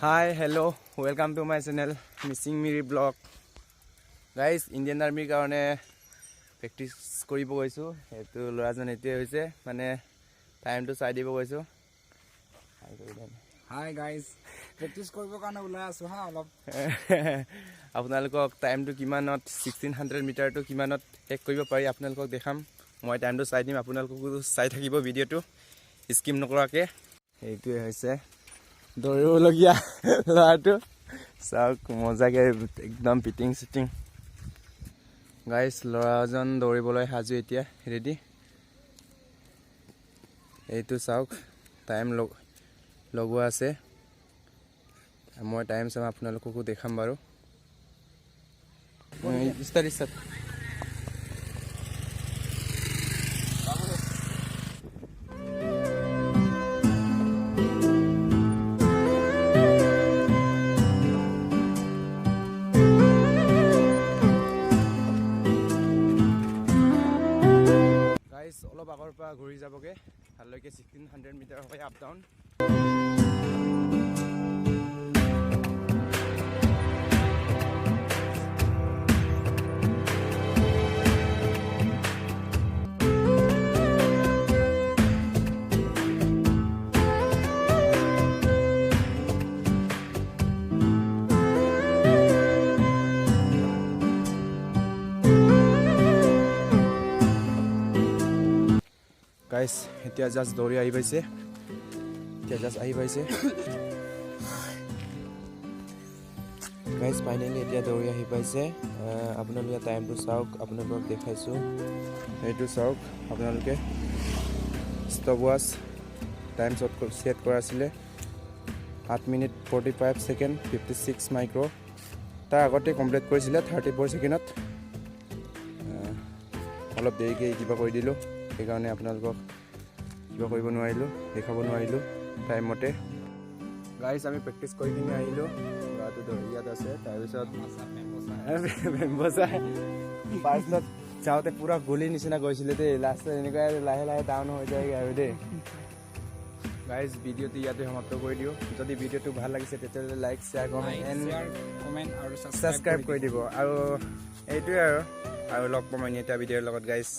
Hi, hello, welcome to my channel Missing Miri Blog. Guys, Indian Army karone practice koribo goisu. Etu lorajon etue hoise mane time to side dibo goisu. Hi guys, practice koribo karone ulai asu ha olop. Apnalokok time to kimanot 1600 meter to kimanot hek koribo pari apnalokok dekham. Moi time to side dim apnalokok sai thakibo video to skim nokorake. Etue hoise দৌৰিবলগীয়া ল'ৰাটো চাওক মজাকে একদম পিটিং cheating guys ল'ৰাজন দৌৰিবলৈ সাজু এতিয়া ready এইটো চাওক টাইম লগোৱা আছে মই টাইম চাম আপোনালোককো দেখাম বাৰু ষ্টাৰ্ট অলপ আগৰ পৰা ঘূৰি যাবগে হালৈকে 1600 মিটাৰ হয় আপ ডাউন Guys, এতিয়া জাস্ট দৌৰি আহি পাইছে গাইজ ফাইনেলি এতিয়া দৌৰি আহি পাইছে আপোনালোকে টাইমটো চাওক আপোনালোকক দেখাইছোঁ এইটো চাওক আপোনালোকে ষ্টপ ৱাচ টাইম ছেট কৰা আছিলে 8 মিনিট 45 ছেকেণ্ড 56 মাইক্ৰ' তাৰ আগতে কমপ্লিট কৰিছিলে 34 ছেকেণ্ডত অলপ দেৰিকৈ কিবা কৰি দিলোঁ সেইকাৰণে আপোনালোকক কিবা কৰিব নোৱাৰিলোঁ দেখাব নোৱাৰিলোঁ টাইম মতে গাইজ আমি প্ৰেক্টিচ কৰি কিনে আহিলোঁ ল'ৰাটো ইয়াত আছে তাৰপিছত ফাৰ্ষ্টত যাওঁতে পূৰা গলিৰ নিচিনা গৈছিলে দেই লাষ্টত এনেকুৱাই লাহে লাহে ডাউন হৈ যায়গৈ আৰু দেই গাইজ ভিডিঅ'টো ইয়াতে সমাপ্ত কৰি দিওঁ যদি ভিডিঅ'টো ভাল লাগিছে তেতিয়াহ'লে লাইক শ্বেয়াৰ কমেণ্ট আৰু ছাবস্ক্ৰাইব কৰি দিব আৰু এইটোৱে আৰু লগ পাম এটা ভিডিঅ'ৰ লগত গাইজ